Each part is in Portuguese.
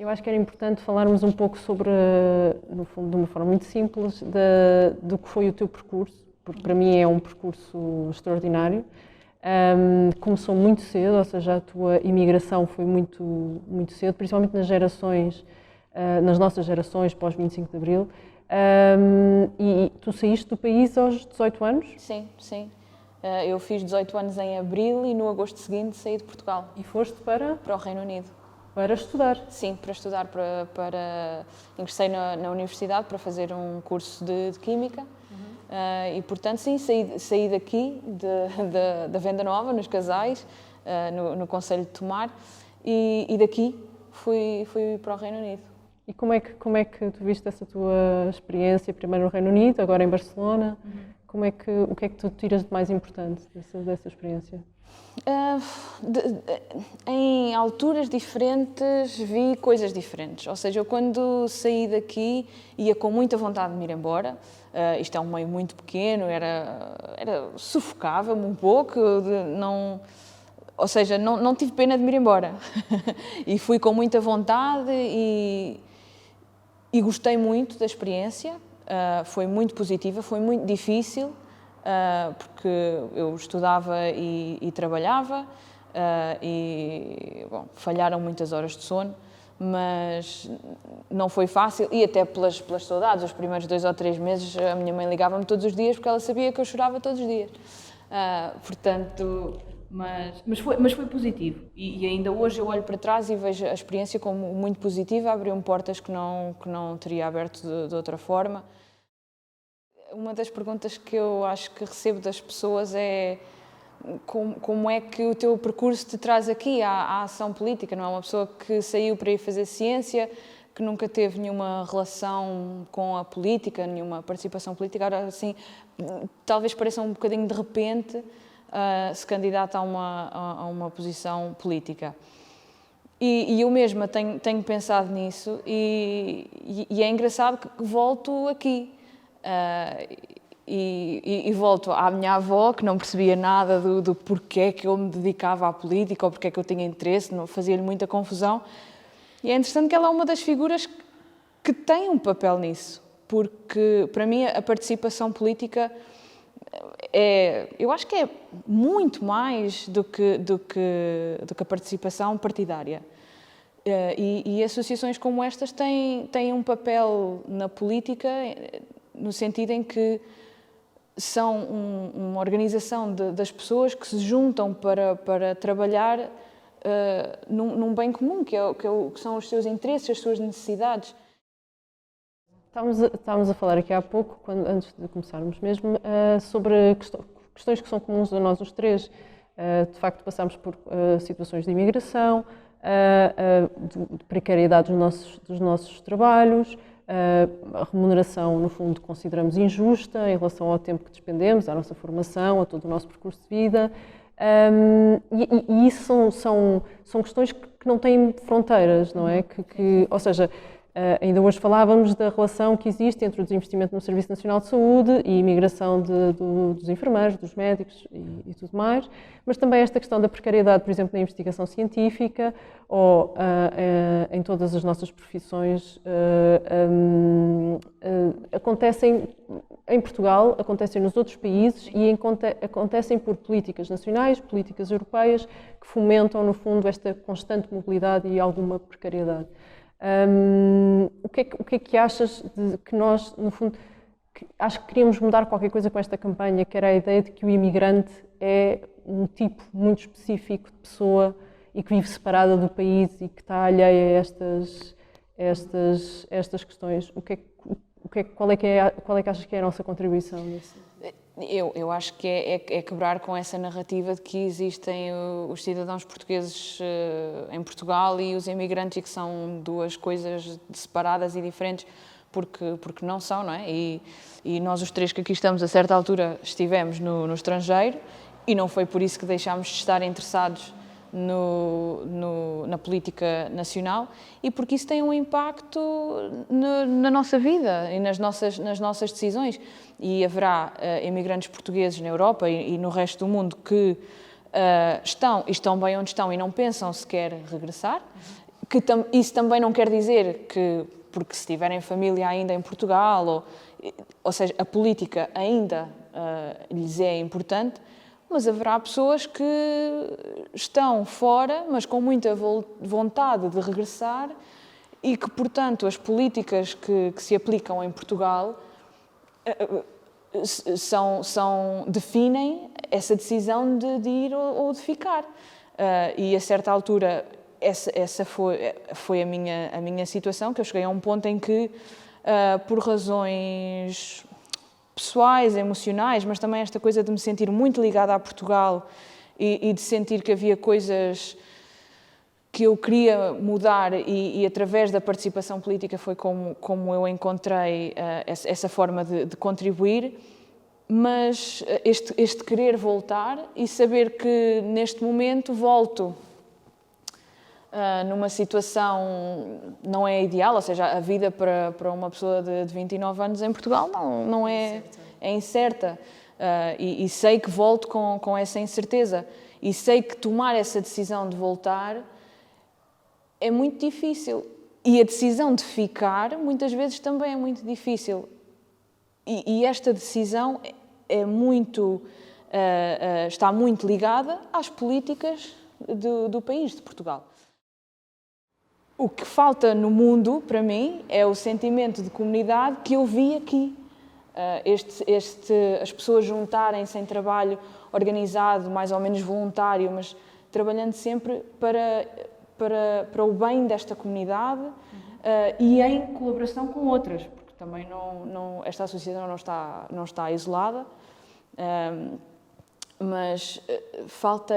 Eu acho que era importante falarmos um pouco sobre, no fundo, de uma forma muito simples, do que foi o teu percurso, porque para mim é um percurso extraordinário. Começou muito cedo, ou seja, a tua imigração foi muito, muito cedo, principalmente nas nossas gerações pós 25 de Abril. E tu saíste do país aos 18 anos? Sim, sim. Eu fiz 18 anos em abril e no agosto seguinte saí de Portugal. E foste para o Reino Unido. Para estudar? Sim, para estudar. Ingressei na universidade para fazer um curso de Química. E, portanto, sim, saí daqui, da Venda Nova, nos Casais, no concelho de Tomar, e daqui fui para o Reino Unido. E como é que tu viste essa tua experiência, primeiro no Reino Unido, agora em Barcelona? O que é que tu tiras de mais importante dessa experiência? Em alturas diferentes vi coisas diferentes, ou seja, eu quando saí daqui ia com muita vontade de me ir embora. Isto é um meio muito pequeno, sufocava-me um pouco, ou seja, não tive pena de me ir embora. E fui com muita vontade e gostei muito da experiência. Foi muito positiva, foi muito difícil, porque eu estudava e trabalhava, bom, falharam muitas horas de sono, mas não foi fácil, e até pelas saudades. Os primeiros 2 ou 3 meses a minha mãe ligava-me todos os dias porque ela sabia que eu chorava todos os dias. Portanto... Mas foi positivo e ainda hoje eu olho para trás e vejo a experiência como muito positiva, abriu-me portas que não teria aberto de outra forma. Uma das perguntas que eu acho que recebo das pessoas é como é que o teu percurso te traz aqui à ação política, não é? Uma pessoa que saiu para ir fazer ciência, que nunca teve nenhuma relação com a política, nenhuma participação política, agora assim, talvez pareça um bocadinho de repente se candidata a uma posição política. E eu mesma tenho pensado nisso e é engraçado que volto aqui. E volto à minha avó, que não percebia nada do porquê que eu me dedicava à política ou porquê que eu tinha interesse, fazia-lhe muita confusão. E é interessante que ela é uma das figuras que tem um papel nisso, porque para mim a participação política eu acho que é muito mais do que a participação partidária. E associações como estas têm um papel na política, no sentido em que são uma organização das pessoas que se juntam para trabalhar num bem comum, que são os seus interesses, as suas necessidades. Estávamos a falar aqui há pouco, antes de começarmos mesmo, sobre questões que são comuns a nós os três. De facto, passamos por situações de imigração, de precariedade dos nossos trabalhos, a remuneração, no fundo, consideramos injusta em relação ao tempo que despendemos, à nossa formação, a todo o nosso percurso de vida. E isso são questões que não têm fronteiras, não é? Ou seja, ainda hoje falávamos da relação que existe entre o desinvestimento no Serviço Nacional de Saúde e a imigração dos enfermeiros, dos médicos e tudo mais, mas também esta questão da precariedade, por exemplo, na investigação científica ou em todas as nossas profissões, acontecem em Portugal, acontecem nos outros países e acontecem por políticas nacionais, políticas europeias, que fomentam, no fundo, esta constante mobilidade e alguma precariedade. O que é que achas de que nós, no fundo, acho que queríamos mudar qualquer coisa com esta campanha, que era a ideia de que o imigrante é um tipo muito específico de pessoa e que vive separada do país e que está alheia a estas questões. Qual é que achas que é a nossa contribuição nisso? Eu acho que é quebrar com essa narrativa de que existem os cidadãos portugueses em Portugal e os imigrantes, e que são duas coisas separadas e diferentes, porque não são, não é? E nós os três que aqui estamos, a certa altura, estivemos no estrangeiro e não foi por isso que deixámos de estar interessados na política nacional, e porque isso tem um impacto na nossa vida e nas nossas decisões. E haverá imigrantes portugueses na Europa e no resto do mundo que estão bem onde estão e não pensam sequer regressar, Isso também não quer dizer que, porque se tiverem família ainda em Portugal, ou seja, a política ainda lhes é importante, mas haverá pessoas que estão fora, mas com muita vontade de regressar e que, portanto, as políticas que se aplicam em Portugal definem essa decisão de ir ou de ficar. E a certa altura, essa foi a minha situação, que eu cheguei a um ponto em que, por razões pessoais, emocionais, mas também esta coisa de me sentir muito ligada a Portugal e de sentir que havia coisas que eu queria mudar e através da participação política foi como eu encontrei essa forma de contribuir, mas este querer voltar e saber que neste momento volto numa situação não é ideal, ou seja, a vida para uma pessoa de 29 anos em Portugal não é incerta, e sei que volto com essa incerteza e sei que tomar essa decisão de voltar é muito difícil e a decisão de ficar muitas vezes também é muito difícil e esta decisão está muito ligada às políticas do país, de Portugal. O que falta no mundo, para mim, é o sentimento de comunidade que eu vi aqui. As pessoas juntarem-se em trabalho organizado, mais ou menos voluntário, mas trabalhando sempre para o bem desta comunidade e em colaboração com outras, porque também esta associação não está isolada, mas falta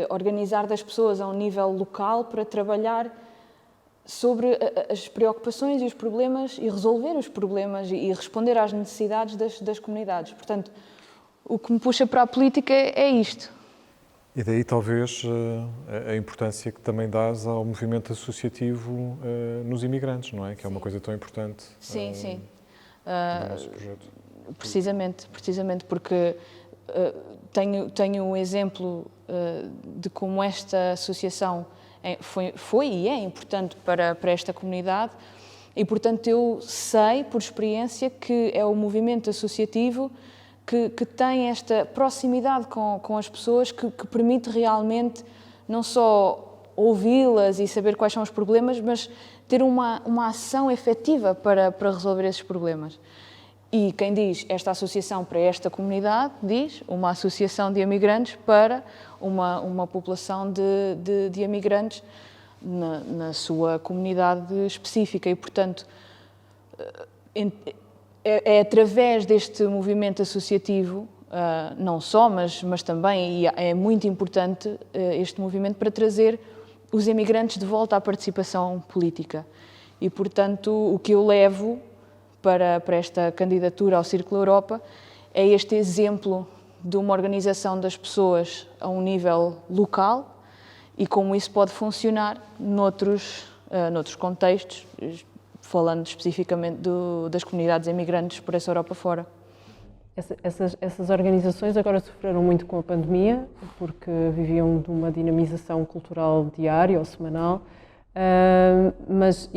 organizar das pessoas a um nível local para trabalhar sobre as preocupações e os problemas e resolver os problemas e responder às necessidades das comunidades. Portanto, o que me puxa para a política é isto. E daí talvez a importância que também dás ao movimento associativo nos imigrantes, não é? Que é uma coisa tão importante. Sim. No nosso projeto. Precisamente porque tenho um exemplo de como esta associação foi e é importante para esta comunidade e, portanto, eu sei, por experiência, que é o movimento associativo que tem esta proximidade com as pessoas que permite realmente não só ouvi-las e saber quais são os problemas, mas ter uma ação efetiva para resolver esses problemas. E quem diz esta associação para esta comunidade, diz uma associação de imigrantes para uma população de imigrantes na sua comunidade específica. E, portanto, é através deste movimento associativo, não só, mas também, e é muito importante este movimento para trazer os imigrantes de volta à participação política. E, portanto, o que eu levo para esta candidatura ao Círculo Europa é este exemplo de uma organização das pessoas a um nível local e como isso pode funcionar noutros contextos, falando especificamente das comunidades imigrantes por essa Europa fora. Essas organizações agora sofreram muito com a pandemia, porque viviam de uma dinamização cultural diária ou semanal, mas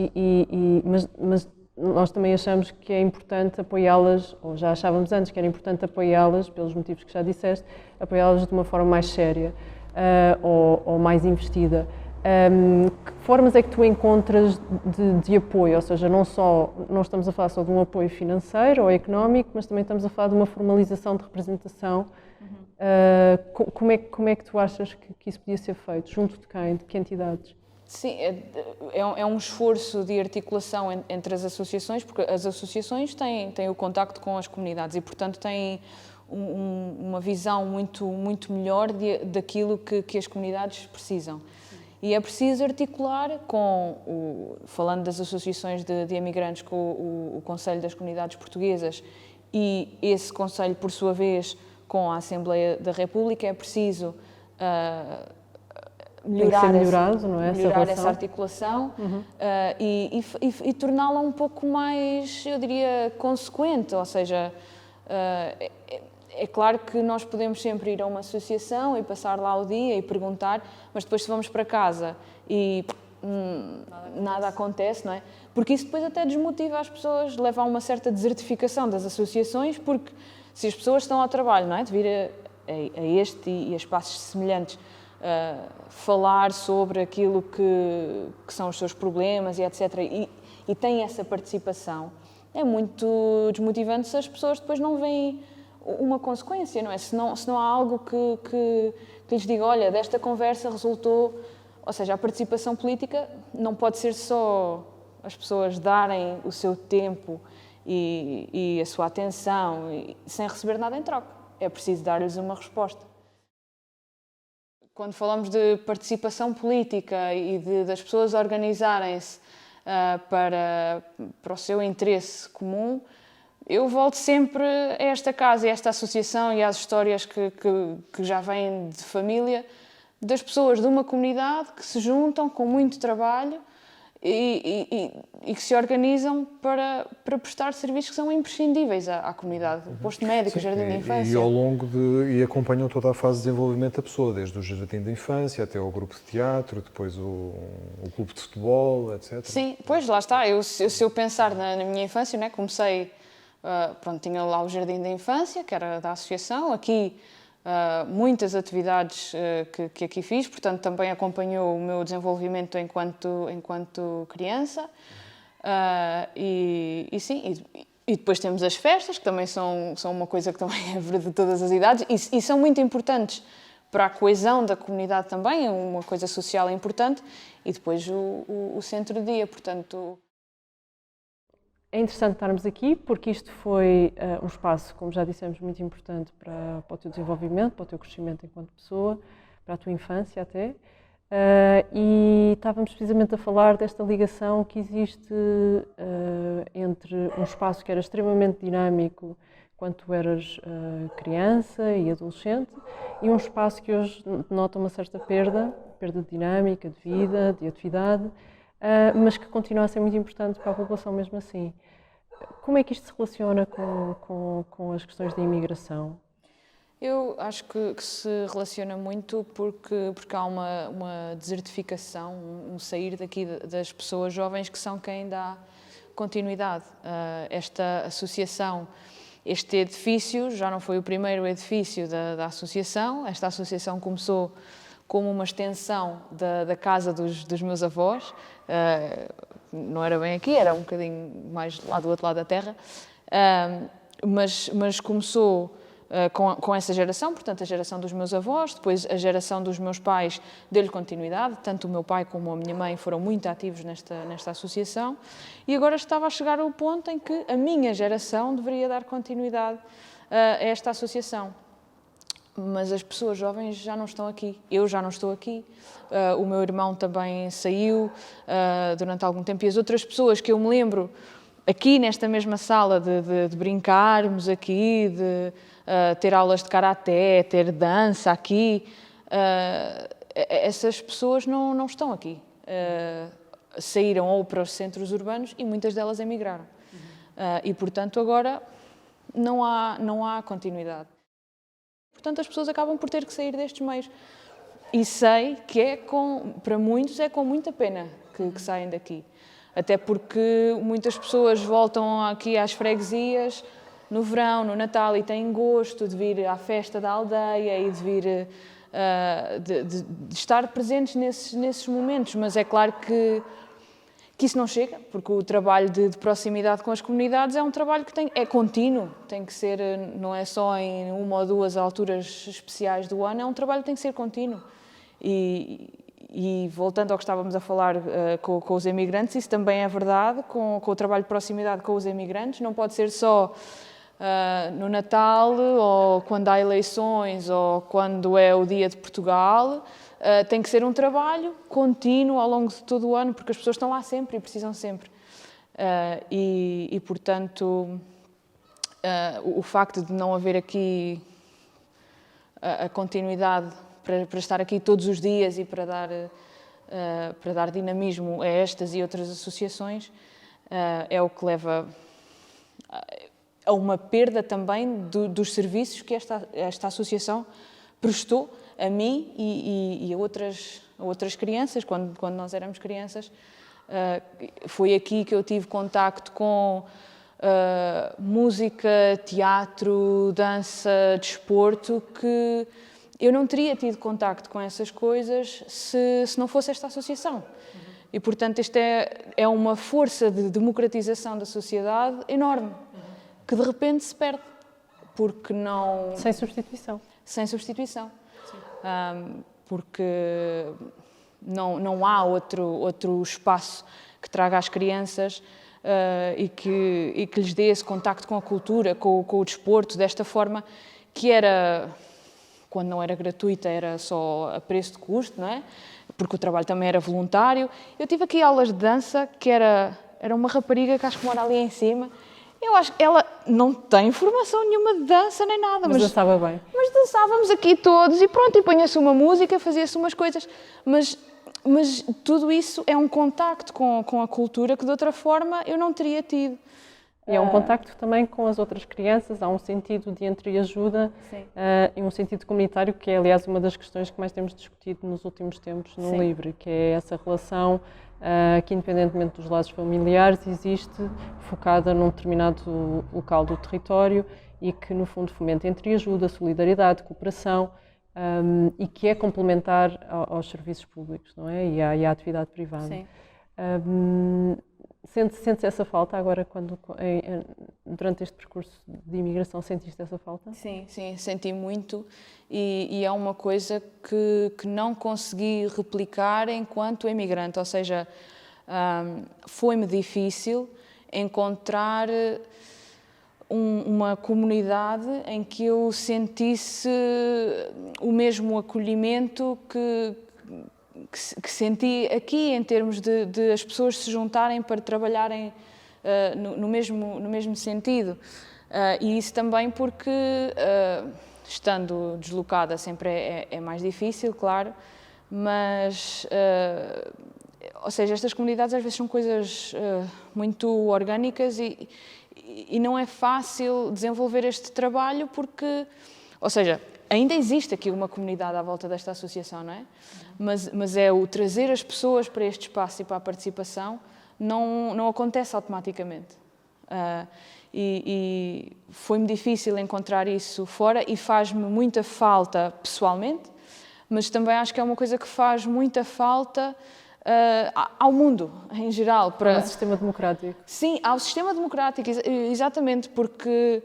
nós também achamos que é importante apoiá-las, ou já achávamos antes que era importante apoiá-las, pelos motivos que já disseste, apoiá-las de uma forma mais séria ou mais investida. Que formas é que tu encontras de apoio? Ou seja, não estamos a falar só de um apoio financeiro ou económico, mas também estamos a falar de uma formalização de representação. Como é que tu achas que isso podia ser feito? Junto de quem? De que entidades? Sim, é um esforço de articulação entre as associações, porque as associações têm o contacto com as comunidades e, portanto, têm uma visão muito melhor daquilo que as comunidades precisam. E é preciso articular falando das associações de imigrantes, com o Conselho das Comunidades Portuguesas e esse Conselho, por sua vez, com a Assembleia da República, é preciso melhorar essa articulação e torná-la um pouco mais, eu diria, consequente, ou seja, é claro que nós podemos sempre ir a uma associação e passar lá o dia e perguntar, mas depois se vamos para casa e nada acontece, não é? Porque isso depois até desmotiva as pessoas, leva a uma certa desertificação das associações, porque se as pessoas estão ao trabalho, não é? De vir a este e a espaços semelhantes, falar sobre aquilo que são os seus problemas e etc. E têm essa participação, é muito desmotivante se as pessoas depois não veem uma consequência, não é? Se não há algo que lhes diga, olha, desta conversa resultou... Ou seja, a participação política não pode ser só as pessoas darem o seu tempo e a sua atenção sem receber nada em troca. É preciso dar-lhes uma resposta. Quando falamos de participação política e das pessoas organizarem-se para o seu interesse comum, eu volto sempre a esta casa, a esta associação e às histórias que já vêm de família, das pessoas de uma comunidade que se juntam com muito trabalho e que se organizam para prestar serviços que são imprescindíveis à comunidade. O posto médico, o jardim de infância. E ao longo e acompanham toda a fase de desenvolvimento da pessoa, desde o jardim de infância até ao grupo de teatro, depois o clube de futebol, etc. Sim, pois lá está. Se eu pensar na minha infância, né, comecei, tinha lá o jardim de infância, que era da associação, aqui muitas atividades que aqui fiz, portanto também acompanhou o meu desenvolvimento enquanto criança e depois temos as festas, que também são uma coisa que também é de todas as idades e são muito importantes para a coesão da comunidade também, é uma coisa social importante, e depois o centro-dia, portanto... É interessante estarmos aqui porque isto foi um espaço, como já dissemos, muito importante para o teu desenvolvimento, para o teu crescimento enquanto pessoa, para a tua infância até. E estávamos precisamente a falar desta ligação que existe entre um espaço que era extremamente dinâmico quando tu eras criança e adolescente e um espaço que hoje denota uma certa perda de dinâmica, de vida, de atividade, mas que continua a ser muito importante para a população mesmo assim. Como é que isto se relaciona com as questões da imigração? Eu acho que se relaciona muito porque há uma desertificação, um sair daqui das pessoas jovens que são quem dá continuidade. Esta associação, este edifício, já não foi o primeiro edifício da associação. Esta associação começou como uma extensão da casa dos meus avós. Não era bem aqui, era um bocadinho mais lá do outro lado da terra. Mas começou com essa geração, portanto a geração dos meus avós, depois a geração dos meus pais deu-lhe continuidade, tanto o meu pai como a minha mãe foram muito ativos nesta associação, e agora estava a chegar ao ponto em que a minha geração deveria dar continuidade a esta associação. Mas as pessoas jovens já não estão aqui, eu já não estou aqui, o meu irmão também saiu durante algum tempo, e as outras pessoas que eu me lembro aqui nesta mesma sala de brincarmos aqui, de ter aulas de karaté, ter dança aqui, essas pessoas não estão aqui. Saíram ou para os centros urbanos e muitas delas emigraram. E, portanto, agora não há continuidade. Portanto, as pessoas acabam por ter que sair destes meios. E sei que para muitos é com muita pena que saem daqui. Até porque muitas pessoas voltam aqui às freguesias no verão, no Natal, e têm gosto de vir à festa da aldeia e de vir de estar presentes nesses momentos. Mas é claro que isso não chega, porque o trabalho de proximidade com as comunidades é um trabalho que é contínuo, tem que ser, não é só em uma ou duas alturas especiais do ano, é um trabalho que tem que ser contínuo. E voltando ao que estávamos a falar com os emigrantes, isso também é verdade, com o trabalho de proximidade com os emigrantes, não pode ser só no Natal, ou quando há eleições, ou quando é o Dia de Portugal. Tem que ser um trabalho contínuo ao longo de todo o ano, porque as pessoas estão lá sempre e precisam sempre. Portanto, o facto de não haver aqui a continuidade para estar aqui todos os dias e para dar dinamismo a estas e outras associações é o que leva a uma perda também dos serviços que esta associação prestou a mim e a outras crianças, quando nós éramos crianças. Foi aqui que eu tive contacto com música, teatro, dança, desporto, que eu não teria tido contacto com essas coisas se não fosse esta associação. E, portanto, isto é uma força de democratização da sociedade enorme, que de repente se perde, porque não... Sem substituição. Sem substituição. Porque não há outro espaço que traga às crianças e que lhes dê esse contacto com a cultura, com o desporto, desta forma que era, quando não era gratuita, era só a preço de custo, não é? Porque o trabalho também era voluntário. Eu tive aqui aulas de dança, que era uma rapariga que acho que mora ali em cima. Eu acho que ela não tem formação nenhuma de dança nem nada. Mas dançava bem. Mas dançávamos aqui todos e pronto, e punha-se uma música, fazia-se umas coisas. Mas tudo isso é um contacto com a cultura que de outra forma eu não teria tido. E é um contacto também com as outras crianças, há um sentido de entreajuda e um sentido comunitário, que é, aliás, uma das questões que mais temos discutido nos últimos tempos no LIVRE, que é essa relação que, independentemente dos laços familiares, existe, focada num determinado local do território e que, no fundo, fomenta entreajuda, solidariedade, cooperação e que é complementar aos serviços públicos, não é? E à atividade privada. Sim. Sentes essa falta agora, durante este percurso de imigração, sentiste essa falta? Sim, senti muito e é uma coisa que não consegui replicar enquanto imigrante, ou seja, foi-me difícil encontrar uma comunidade em que eu sentisse o mesmo acolhimento que senti aqui, em termos de as pessoas se juntarem para trabalharem no mesmo sentido. E isso também porque, estando deslocada, sempre é mais difícil, claro, mas, ou seja, estas comunidades às vezes são coisas muito orgânicas e não é fácil desenvolver este trabalho porque, ou seja, ainda existe aqui uma comunidade à volta desta associação, não é? Mas é o trazer as pessoas para este espaço e para a participação não acontece automaticamente. E foi-me difícil encontrar isso fora e faz-me muita falta pessoalmente, mas também acho que é uma coisa que faz muita falta ao mundo, em geral. Ao sistema democrático. Sim, ao sistema democrático, exatamente, porque...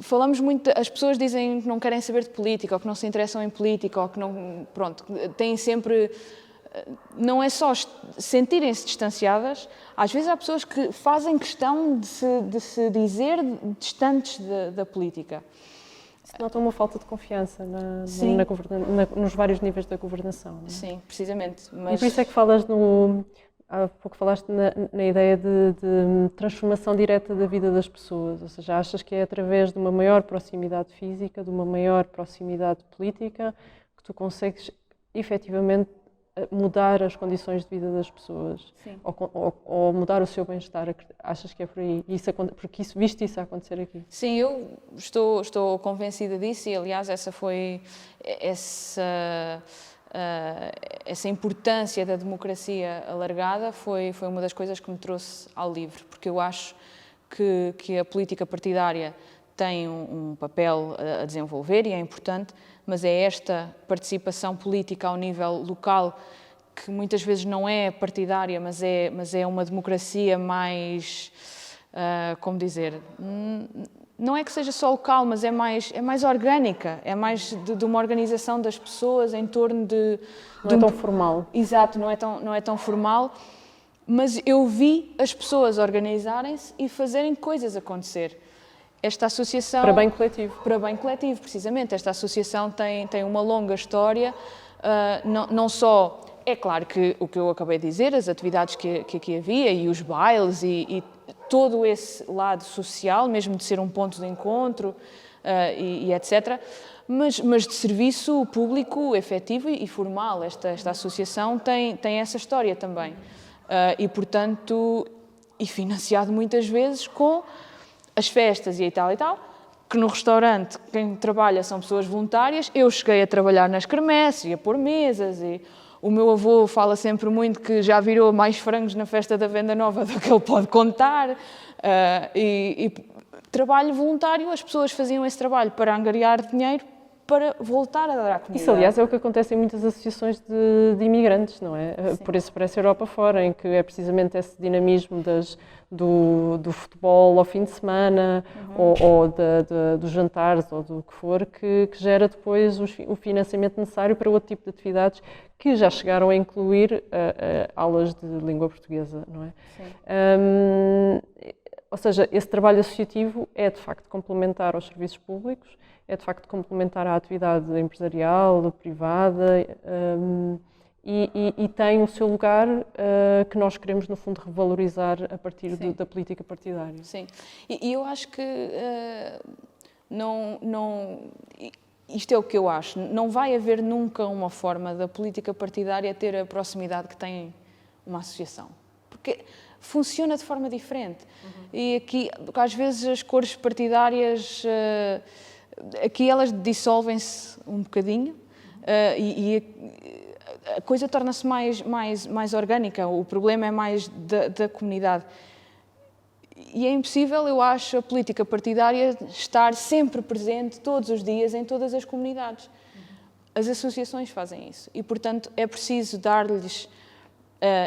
falamos muito, as pessoas dizem que não querem saber de política, ou que não se interessam em política, ou que não, pronto, têm sempre, não é só sentirem-se distanciadas, às vezes há pessoas que fazem questão de se dizer distantes da política. Se nota uma falta de confiança nos vários níveis da governação. Não é? Sim, precisamente. E por isso é que falas há pouco falaste na ideia de transformação direta da vida das pessoas, ou seja, achas que é através de uma maior proximidade física, de uma maior proximidade política, que tu consegues efetivamente mudar as condições de vida das pessoas, ou mudar o seu bem-estar. Achas que é por aí? Porque viste isso a acontecer aqui? Sim, eu estou convencida disso e, aliás, essa importância da democracia alargada foi uma das coisas que me trouxe ao LIVRE, porque eu acho que a política partidária tem um papel a desenvolver e é importante, mas é esta participação política ao nível local que muitas vezes não é partidária, mas é uma democracia mais, como dizer... Não é que seja só local, mas é mais orgânica, é mais de uma organização das pessoas em torno de... Não é tão formal. Exato, não é tão formal, mas eu vi as pessoas organizarem-se e fazerem coisas acontecer. Esta associação... Para bem coletivo. Para bem coletivo, precisamente. Esta associação tem uma longa história, não só... É claro que o que eu acabei de dizer, as atividades que aqui havia e os bailes e todo esse lado social, mesmo de ser um ponto de encontro e etc., mas de serviço público efetivo e formal. Esta associação tem essa história também. E, portanto, financiado muitas vezes com as festas e tal, que no restaurante quem trabalha são pessoas voluntárias. Eu cheguei a trabalhar nas quermesses, ia pôr mesas, e o meu avô fala sempre muito que já virou mais frangos na festa da Venda Nova do que ele pode contar. E trabalho voluntário, as pessoas faziam esse trabalho para angariar dinheiro para voltar a dar à comunidade. Isso, aliás, é o que acontece em muitas associações de imigrantes, não é? Sim. Por esse Parece Europa Fora, em que é precisamente esse dinamismo do futebol ao fim de semana, ou dos jantares, ou do que for, que gera depois o financiamento necessário para outro tipo de atividades que já chegaram a incluir aulas de língua portuguesa, não é? Sim. Ou seja, esse trabalho associativo é de facto complementar aos serviços públicos, é de facto complementar à atividade empresarial, privada, e tem o seu lugar que nós queremos, no fundo, revalorizar a partir da política partidária. Sim, e eu acho que isto é o que eu acho, não vai haver nunca uma forma da política partidária ter a proximidade que tem uma associação, porque funciona de forma diferente. E aqui, às vezes, as cores partidárias, aqui elas dissolvem-se um bocadinho, e a coisa torna-se mais orgânica. O problema é mais da comunidade. E é impossível, eu acho, a política partidária estar sempre presente, todos os dias, em todas as comunidades. As associações fazem isso. E, portanto, é preciso dar-lhes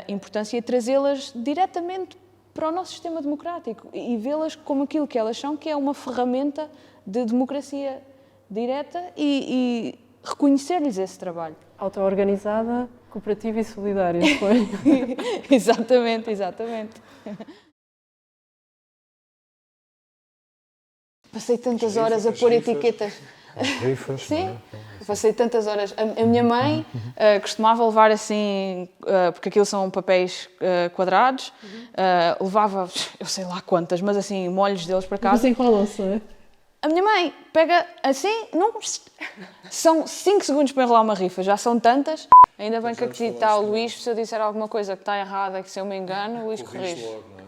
importância e trazê-las diretamente para o nosso sistema democrático e vê-las como aquilo que elas são, que é uma ferramenta de democracia direta, e reconhecer-lhes esse trabalho. Auto-organizada, cooperativa e solidária, foi? Exatamente. Passei tantas horas a pôr etiquetas. As rifas. Sim, passei tantas horas. A minha mãe costumava levar assim, porque aquilo são papéis quadrados, levava, eu sei lá quantas, mas assim, molhos deles para casa. Mas enrolam-se, não é? A minha mãe pega assim, são 5 segundos para enrolar uma rifa, já são tantas. Ainda bem que aqui está o Luís, se eu disser alguma coisa que está errada, que se eu me engano, o Luís corrige. Logo, não é?